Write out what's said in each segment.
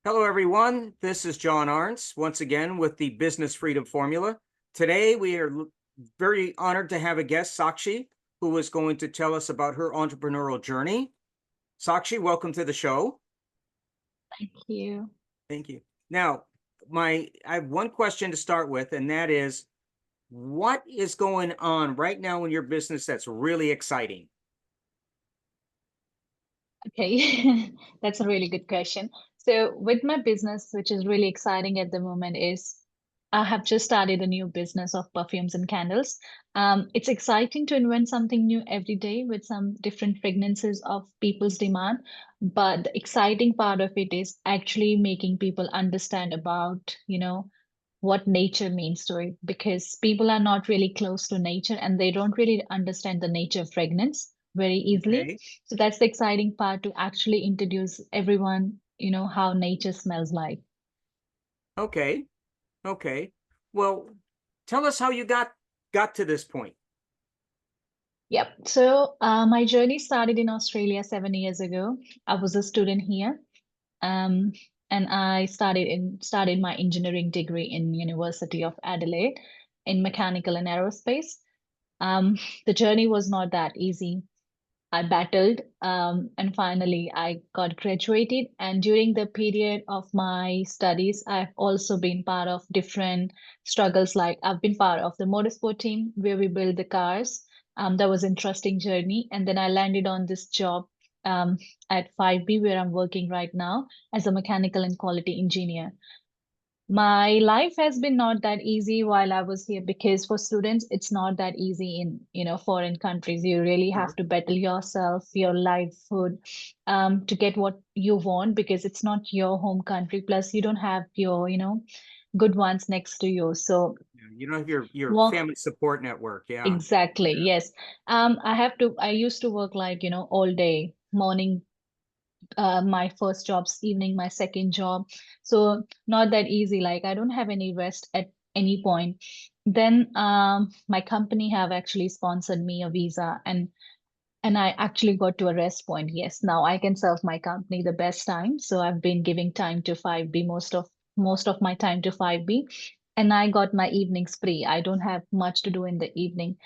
Hello, everyone. This is John Arntz, once again with the Business Freedom Formula. Today, we are very honored to have a guest, Sakshi, who is going to tell us about her entrepreneurial journey. Sakshi, welcome to the show. Thank you. Thank you. Now, I have one question to start with, and that is, what is going on right now in your business that's really exciting? Okay, that's a really good question. So, with my business, which is really exciting at the moment, is I have just started a new business of perfumes and candles. It's exciting to invent something new every day with some different fragrances of people's demand. But the exciting part of it is actually making people understand about, what nature means to it, because people are not really close to nature and they don't really understand the nature of fragrance very easily. Okay. So that's the exciting part, to actually introduce everyone, how nature smells like. Okay. Okay. Well, tell us how you got to this point. Yep. So my journey started in Australia 7 years ago. I was a student here, um, and I started my engineering degree in University of Adelaide in mechanical and aerospace. Um, the journey was not that easy. I battled, and finally I got graduated. And during the period of my studies, I've also been part of different struggles. Like I've been part of the motorsport team where we build the cars. That was an interesting journey. And then I landed on this job um, at 5B, where I'm working right now as a mechanical and quality engineer. My life has been not that easy while I was here, because for students it's not that easy in foreign countries. You really have Sure. to battle yourself, your livelihood, to get what you want, because it's not your home country. Plus, you don't have your good ones next to you. So, Yeah, you don't have your well, family support network. Yeah. exactly, yes. I used to work like all day, morning, my first job's evening, my second job. So not that easy. Like I don't have any rest at any point. Then my company have actually sponsored me a visa, and I actually got to a rest point. Yes, now I can serve my company the best time. So I've been giving time to 5B, most of my time to 5B. And I got my evenings free. I don't have much to do in the evening.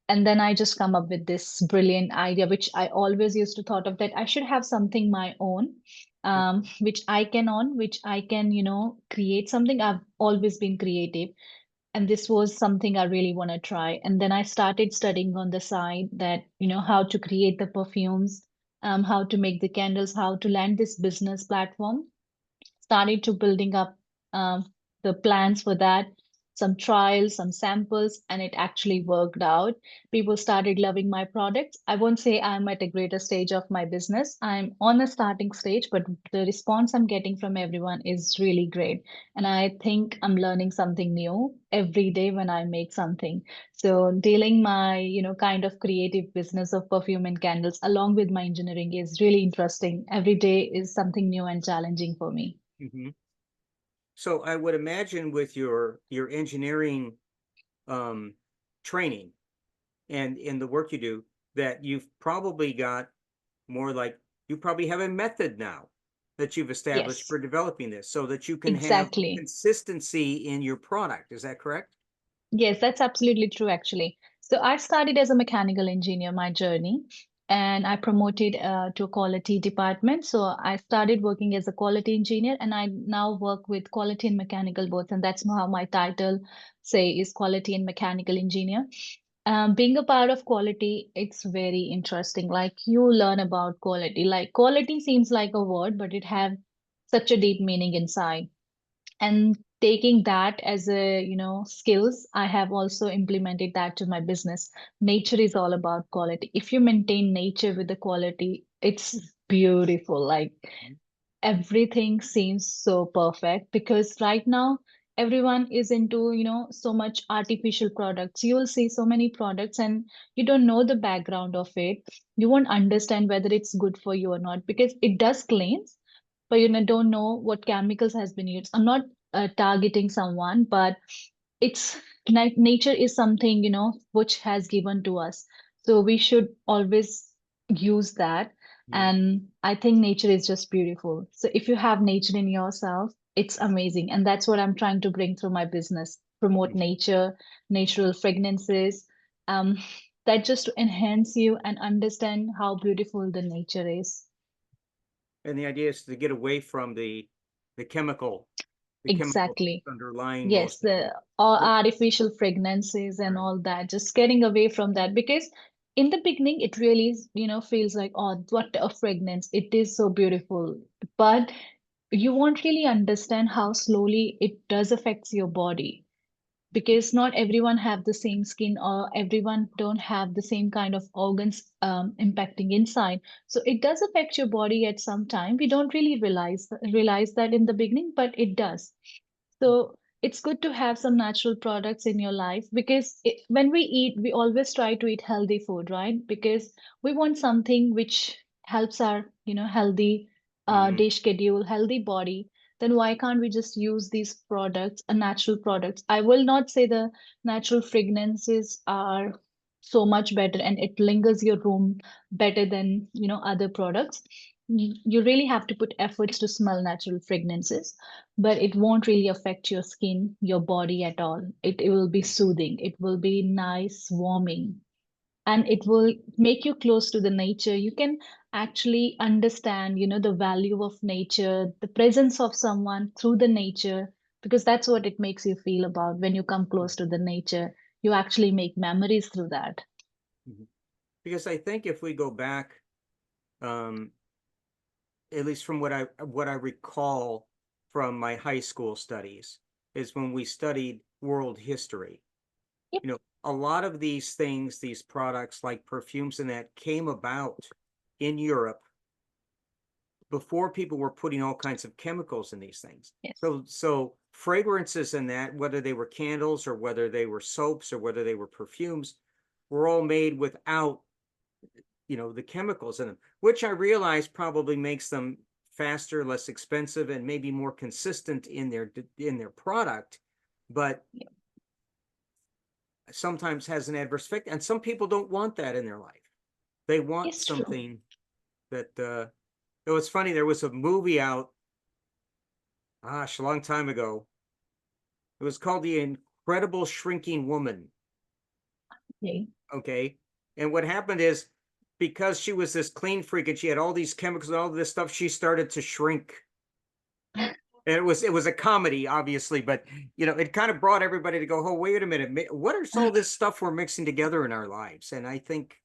And then I just come up with this brilliant idea, which I always used to thought of, that I should have something my own, which I can, create something. I've always been creative, and this was something I really want to try. And then I started studying on the side, that how to create the perfumes, how to make the candles, how to land this business platform. Started to building up the plans for that, some trials, some samples, and it actually worked out. People started loving my products. I won't say I'm at a greater stage of my business. I'm on a starting stage, but the response I'm getting from everyone is really great. And I think I'm learning something new every day when I make something. So dealing my, kind of creative business of perfume and candles along with my engineering is really interesting. Every day is something new and challenging for me. Mhm. So I would imagine with your engineering um, training and in the work you do, that you've probably got more like you probably have a method now that you've established Yes, for developing this so that you can have exactly. consistency in your product. Is that correct? Yes, that's absolutely true, actually. So I started as a mechanical engineer, my journey, and I promoted to a quality department. So I started working as a quality engineer, and I now work with quality and mechanical both. And that's how my title say is quality and mechanical engineer. Being a part of quality, it's very interesting. Like you learn about quality. Like quality seems like a word, but it have such a deep meaning inside. And taking that as a skills, I have also implemented that to my business. Nature is all about quality. If you maintain nature with the quality, it's beautiful. Like everything seems so perfect, because right now everyone is into so much artificial products. You will see so many products and you don't know the background of it. You won't understand whether it's good for you or not, because it does claims, but don't know what chemicals has been used. I'm not targeting someone, but it's nature is something which has given to us, so we should always use that. Yeah. And I think nature is just beautiful. So if you have nature in yourself, it's amazing. And that's what I'm trying to bring through my business, promote Mhm. nature, natural fragrances, um, that just to enhance you and understand how beautiful the nature is. And the idea is to get away from the chemical, the chemical Exactly. underlying Yes, most of the them. all Which, artificial fragrances and right. all that, just getting away from that because in the beginning it really, feels like, oh, what a fragrance. It is so beautiful. But you won't really understand how slowly it does affects your body because not everyone have the same skin or everyone don't have the same kind of organs impacting inside. So it does affect your body at some time. We don't really realize that in the beginning, but it does. So it's good to have some natural products in your life because when we eat, we always try to eat healthy food, right? Because we want something which helps our, healthy Hmm. day schedule, healthy body. Then why can't we just use these products, natural products? I will not say the natural fragrances are so much better and it lingers your room better than, other products. You really have to put efforts to smell natural fragrances, but it won't really affect your skin, your body at all. It will be soothing. It will be nice, warming, and it will make you close to the nature. You can actually understand, the value of nature, the presence of someone through the nature, because that's what it makes you feel about when you come close to the nature. You actually make memories through that. Hmm. Because I think if we go back, um, at least from what I recall from my high school studies, is when we studied world history. Yep. A lot of these things, these products like perfumes and that came about in Europe before people were putting all kinds of chemicals in these things. Yes. So fragrances and that, whether they were candles or whether they were soaps or whether they were perfumes, were all made without, the chemicals in them, which I realize probably makes them faster, less expensive, and maybe more consistent in their product, but Yep. sometimes has an adverse effect. And some people don't want that in their life. They want It's true. something that it was funny, there was a movie out, gosh, a long time ago. It was called The Incredible Shrinking Woman. Okay. Okay. And what happened is because she was this clean freak and she had all these chemicals and all this stuff, she started to shrink. And it was a comedy, obviously, but it kind of brought everybody to go, oh, wait a minute, what is all this stuff we're mixing together in our lives? And I think,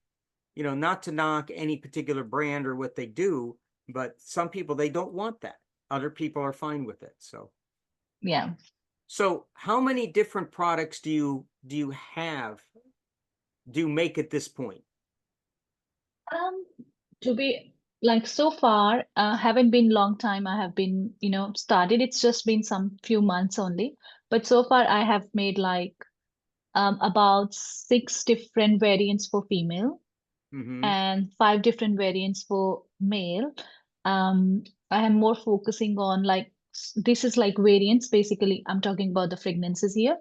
not to knock any particular brand or what they do, but some people they don't want that. Other people are fine with it. Yeah. So how many different products do you make at this point? Um, to be like so far, haven't been long time. I have been, started. It's just been some few months only. But so far, I have made like about six different variants for female Mm-hmm. and five different variants for male. Um, I am more focusing on like this is like variants. Basically, I'm talking about the fragrances here.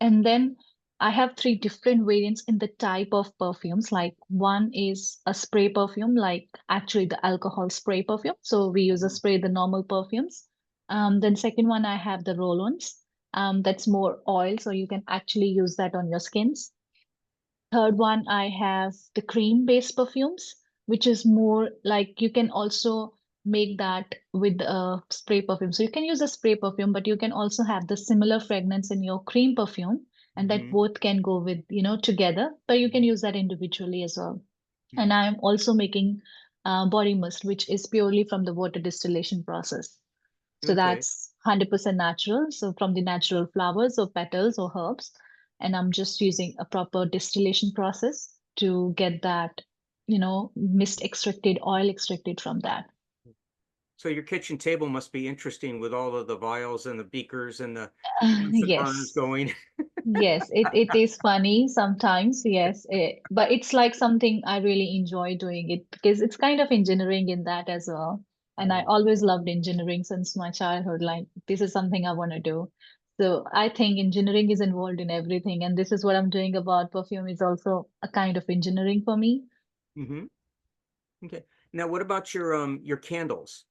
And then I have three different variants in the type of perfumes. Like one is a spray perfume, like actually the alcohol spray perfume. So we use a Mm-hmm. spray, the normal perfumes. Then second one, I have the roll-ons. That's more oil, so you can actually use that on your skins. Third one, I have the cream-based perfumes, which is more like you can also make that with a spray perfume. So you can use a spray perfume, but you can also have the similar fragrance in your cream perfume, and that Mm-hmm. both can go with, together, but you can Mm-hmm. use that individually as well. Mm-hmm. And I'm also making body mist, which is purely from the water distillation process. So Okay. that's 100% natural. So from the natural flowers or petals or herbs. And I'm just using a proper distillation process to get that, mist extracted, oil extracted from that. So your kitchen table must be interesting with all of the vials and the beakers and the Bunsen burners Yes. going. Yes, it is funny sometimes, yes. But it's like something I really enjoy doing it because it's kind of engineering in that as well. And I Mhm. always loved engineering since my childhood. Like, this is something I want to do. So I think engineering is involved in everything. And this is what I'm doing about perfume is also a kind of engineering for me. Mhm. Okay. Now, what about your candles?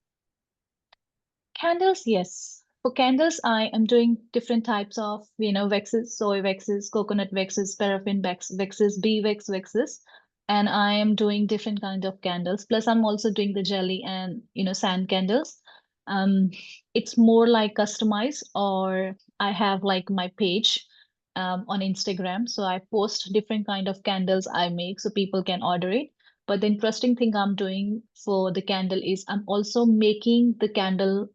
Candles, yes. For candles, I am doing different types of, waxes, soy waxes, coconut waxes, paraffin waxes, bee waxes, and I am doing different kind of candles. Plus, I'm also doing the jelly and, sand candles. Um, it's more like customized, or I have like my page on Instagram. So I post different kind of candles I make so people can order it. But the interesting thing I'm doing for the candle is I'm also making the candle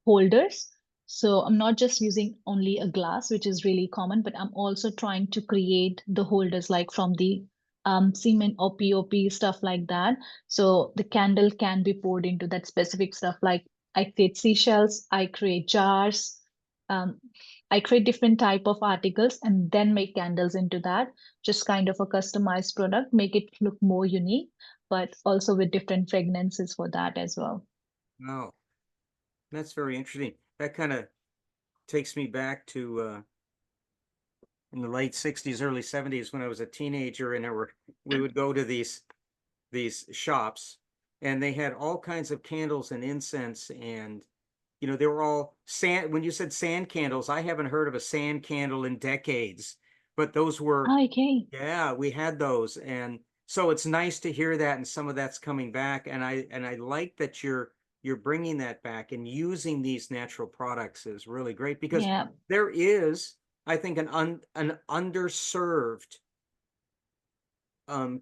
holders. So I'm not just using only a glass, which is really common, but I'm also trying to create the holders like from the cement or POP, stuff like that. So the candle can be poured into that specific stuff. Like I create seashells, I create jars, um, I create different type of articles and then make candles into that. Just kind of a customized product, make it look more unique, but also with different fragrances for that as well. Oh, that's very interesting. That kind of takes me back to in the late 60s, early 70s when I was a teenager, and we would go to these shops, and they had all kinds of candles and incense, and they were all sand. When you said sand candles, I haven't heard of a sand candle in decades, but those were, Okay. yeah, we had those. And so it's nice to hear that, and some of that's coming back. And I like that you're bringing that back, and using these natural products is really great, because Yeah. there is, I think, an underserved um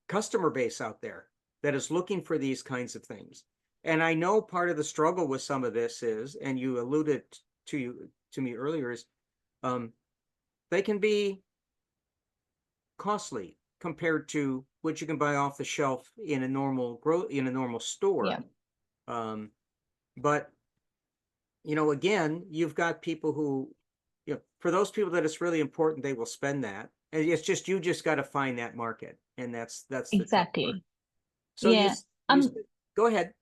customer base out there that is looking for these kinds of things. And I know part of the struggle with some of this is, and you alluded to me earlier, is um, they can be costly compared to what you can buy off the shelf in a normal store. Yeah. Um, but again, you've got people who, for those people that it's really important, they will spend that. And it's just, you just got to find that market, and that's the tough part. Exactly. So Yeah. go ahead.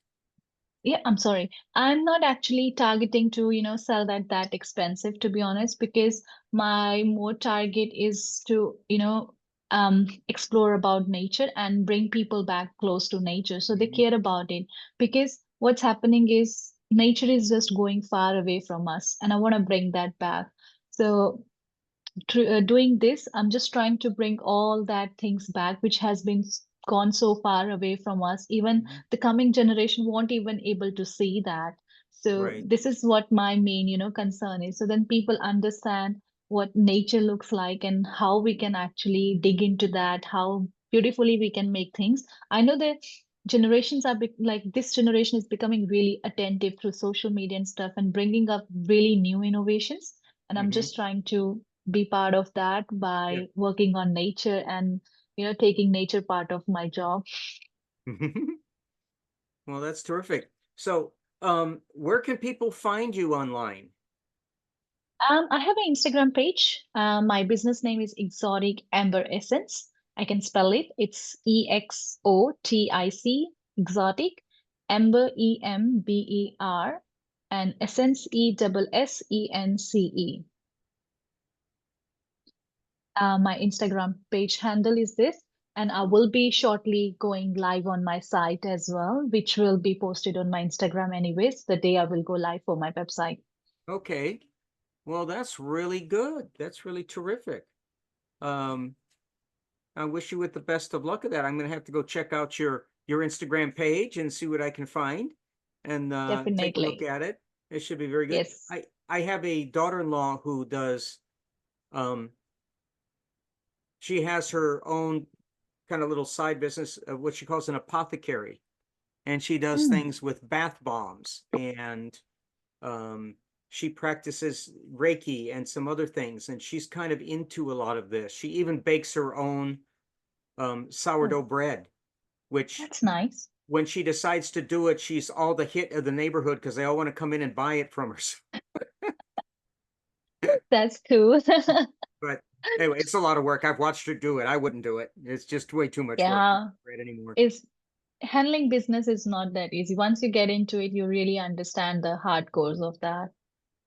Yeah, I'm sorry. I'm not actually targeting to, sell that expensive, to be honest, because my more target is to, explore about nature and bring people back close to nature so they Mhm. care about it. Because what's happening is nature is just going far away from us, and I want to bring that back. So doing this, I'm just trying to bring all that things back, which has been gone so far away from us. Even Mhm. the coming generation won't even able to see that. So Right. this is what my main, concern is. So then people understand what nature looks like and how we can actually dig into that, how beautifully we can make things. I know that generations are like this generation is becoming really attentive through social media and stuff and bringing up really new innovations. And I'm Hmm. just trying to be part of that Yeah. by working on nature and taking nature part of my job. Well, that's terrific. So, where can people find you online? I have an Instagram page. My business name is Exotic Amber Essence. I can spell it. It's EXOTIC, exotic, amber, EMBER, and essence, ESSENCE. My Instagram page handle is this, and I will be shortly going live on my site as well, which will be posted on my Instagram anyways, the day I will go live for my website. Okay. Well, that's really good. That's really terrific. Um, I wish you with the best of luck of that. I'm going to have to go check out your Instagram page and see what I can find, and take a look Definitely. at it. It should be very good. Yes. I have a daughter-in-law who does um she has her own kind of little side business of what she calls an apothecary, and she does Mm, things with bath bombs, and um she practices Reiki and some other things, and she's kind of into a lot of this. She even bakes her own oh, sourdough bread, which that's nice. when she decides to do it, she's all the hit of the neighborhood because they all want to come in and buy it from her. That's cool. But anyway, it's a lot of work. I've watched her do it. I wouldn't do it. It's just way too much work Yeah, right anymore. is handling business is not that easy. Once you get into it, you really understand the hardcores of that.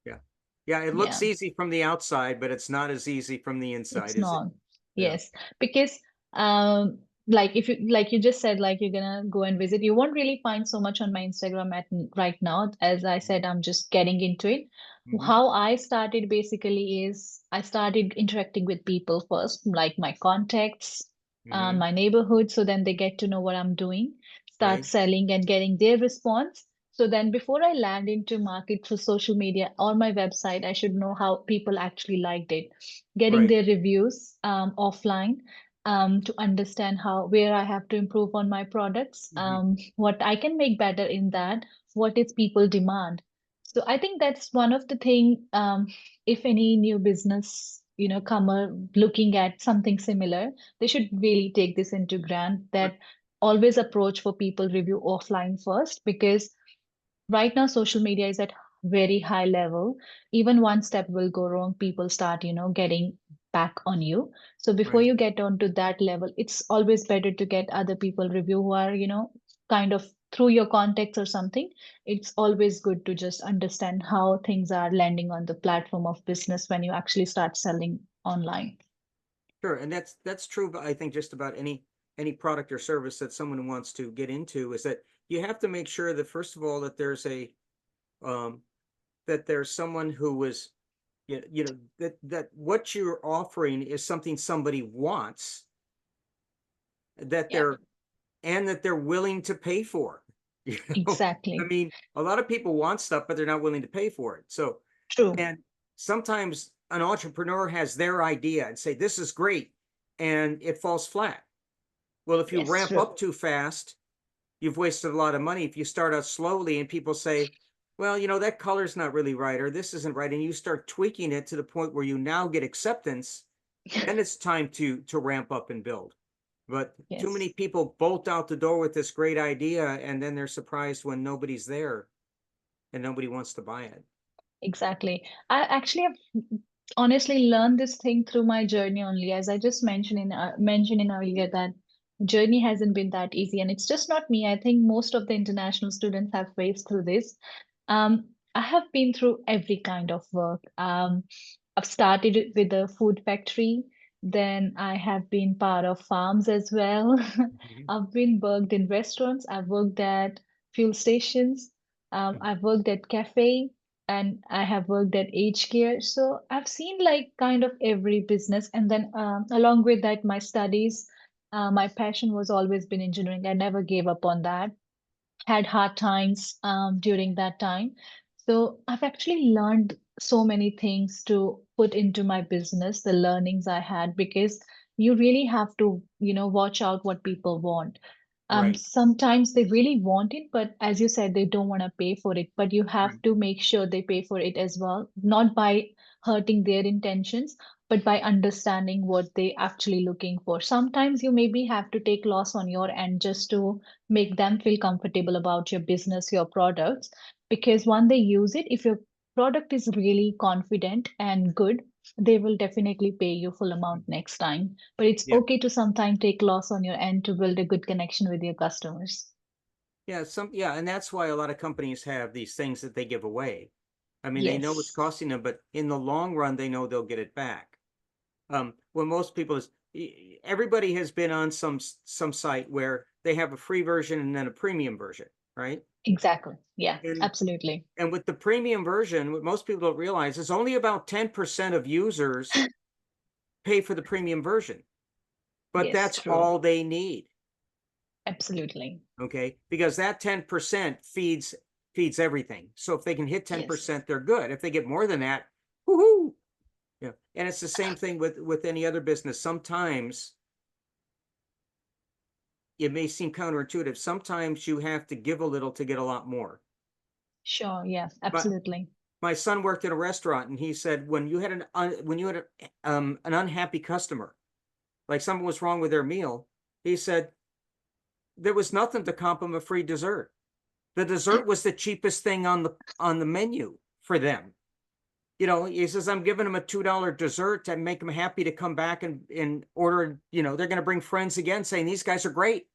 Yeah. Yeah, it looks Yeah. easy from the outside, but it's not as easy from the inside, It's is it? not. Yeah. Yes, because um, like if you like you just said like you're gonna go and visit, you won't really find so much on my Instagram right now. As I said, I'm just getting into it. Mm-hmm. How I started basically is I started interacting with people first, like my contacts, Mm-hmm. my neighborhood, so then they get to know what I'm doing, start Right. selling and getting their response. So then before I land into market through social media or my website, I should know how people actually liked it, getting Right. their reviews offline, to understand how where I have to improve on my products, Mm-hmm. what I can make better in that, what is people demand. So I think that's one of the thing. If any new business, comer looking at something similar, they should really take this into grant that always approach for people review offline first, because right now social media is at very high level. Even one step will go wrong, people start getting back on you. So before Right. you get onto that level, it's always better to get other people review who are kind of through your contacts or something. It's always good to just understand how things are landing on the platform of business when you actually start selling online. Sure, and that's true, but I think just about any product or service that someone wants to get into is that you have to make sure that first of all that there's a um that there's someone who was that what you're offering is something somebody wants, that Yeah, they're and that they're willing to pay for. You I exactly. mean, a lot of people want stuff, but they're not willing to pay for it. So, True. and sometimes an entrepreneur has their idea and say, this is great, and it falls flat. Well, if you Yes, ramp true. up too fast, you've wasted a lot of money. If you start out slowly and people say, well, that color's not really right, or this isn't right, and you start tweaking it to the point where you now get acceptance, then it's time to ramp up and build. But too many Yes. people bolt out the door with this great idea, and then they're surprised when nobody's there and nobody wants to buy it. Exactly. I actually have honestly learned this thing through my journey only. As I just mentioned in earlier, that journey hasn't been that easy, and it's just not me. I think most of the international students have faced through this. I have been through every kind of work. I've started it with a food factory, then I have been part of farms as well. Mhm. I've been worked in restaurants. I've worked at fuel stations. I've worked at cafe, and I have worked at aged care. So I've seen like kind of every business. And then along with that, my studies, my passion was always been engineering. I never gave up on that. Had hard times during that time. So I've actually learned so many things to put into my business, the learnings I had, because you really have to, watch out what people want. Right. Sometimes they really want it, but as you said, they don't want to pay for it. But you have Right. to make sure they pay for it as well, not by hurting their intentions, but by understanding what they actually looking for. Sometimes you maybe have to take loss on your end just to make them feel comfortable about your business, your products. Because when they use it, if your product is really confident and good, they will definitely pay you full amount next time. But it's Yeah. okay to sometimes take loss on your end to build a good connection with your customers. Yeah, and that's why a lot of companies have these things that they give away. I mean, they know it's Yes, costing them, but in the long run, they know they'll get it back. When most people is everybody has been on some site where they have a free version and then a premium version, right? exactly. Yeah, And absolutely. and with the premium version, what most people don't realize is only about 10% of users pay for the premium version, but Yes, that's true. all they need. Absolutely. Okay, because that 10% feeds everything. So if they can hit Yes. 10%, they're good. If they get more than that, woohoo. Yeah. And it's the same thing with any other business. Sometimes it may seem counterintuitive. Sometimes you have to give a little to get a lot more. Sure. Yeah, But absolutely. my son worked in a restaurant, and he said when you had an unhappy customer, like something was wrong with their meal, he said there was nothing to comp them a free dessert. The dessert was the cheapest thing on the menu for them. He says, I'm giving them a $2 dessert to make them happy to come back and order. They're going to bring friends again saying these guys are great.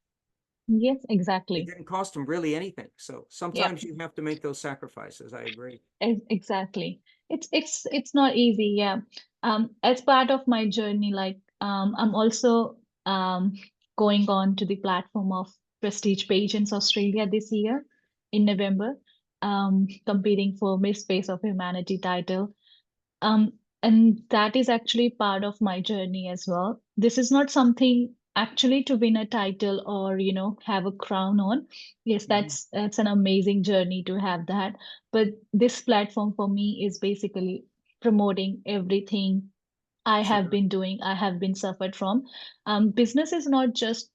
Yes, It exactly. didn't cost them really anything. So Yeah. sometimes you have to make those sacrifices. I agree. Exactly. It's not easy, yeah. As part of my journey, like I'm also going on to the platform of Prestige Pageants Australia this year in November, competing for Miss Face of Humanity title. Um, and that is actually part of my journey as well. This is not something actually to win a title or, have a crown on. Yes, Mhm. that's an amazing journey to have that. But this platform for me is basically promoting everything I have Sure. been doing, I have been suffered from. Business is not just,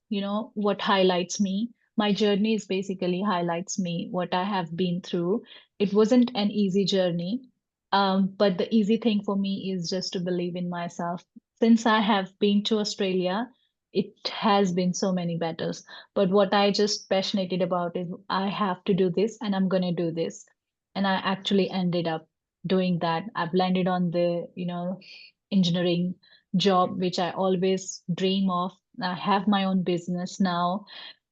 what highlights me. My journey is basically highlights me, what I have been through. It wasn't an easy journey. But the easy thing for me is just to believe in myself. Since I have been to Australia, it has been so many battles. But what I just passionate about is I have to do this and I'm gonna do this. And I actually ended up doing that. I've landed on the, engineering job, which I always dream of. I have my own business now.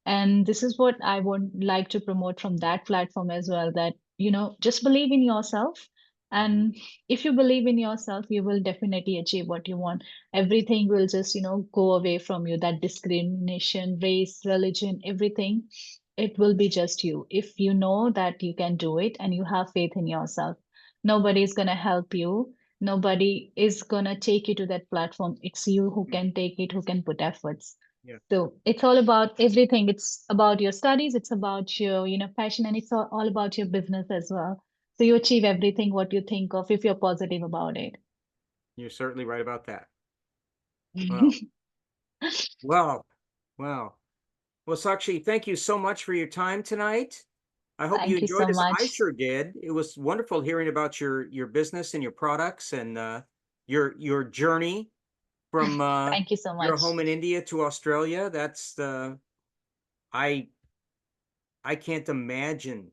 And this is what I would like to promote from that platform as well, that, just believe in yourself. Mhm. And if you believe in yourself, you will definitely achieve what you want. Everything will just, go away from you. That discrimination, race, religion, everything, it will be just you. If you know that you can do it and you have faith in yourself, nobody is going to help you. Nobody is going to take you to that platform. It's you who Mm. can take it, who can put efforts. Yeah. So it's all about everything. It's about your studies, it's about your, passion, and it's all about your business as well. So you achieve everything what you think of if you're positive about it. You're certainly right about that. Wow. Wow. Wow. Well, Sakshi, thank you so much for your time tonight. I hope you Thank you enjoyed so this. I much. sure did. It was wonderful hearing about your business and your products and your journey from Thank you so your much. home in India to Australia. That's I I can't imagine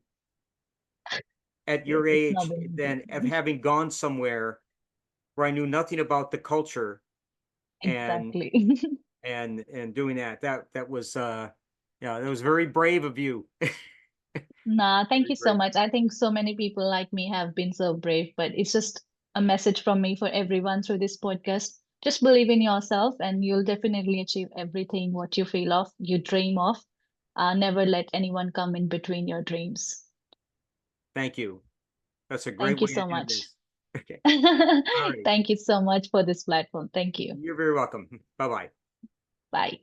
at Yes, your it's not age been than of easy. having gone somewhere where I knew nothing about the culture and Exactly. and doing that. That was yeah, that was very brave of you. Nah, thank Very you so brave. much. I think so many people like me have been so brave, but it's just a message from me for everyone through this podcast. Just believe in yourself and you'll definitely achieve everything what you feel of, you dream of. Never let anyone come in between your dreams. Thank you. That's a great Thank you way so to end much. this. Okay. All right. Thank you so much for this platform. Thank you. You're very welcome. Bye-bye. Bye.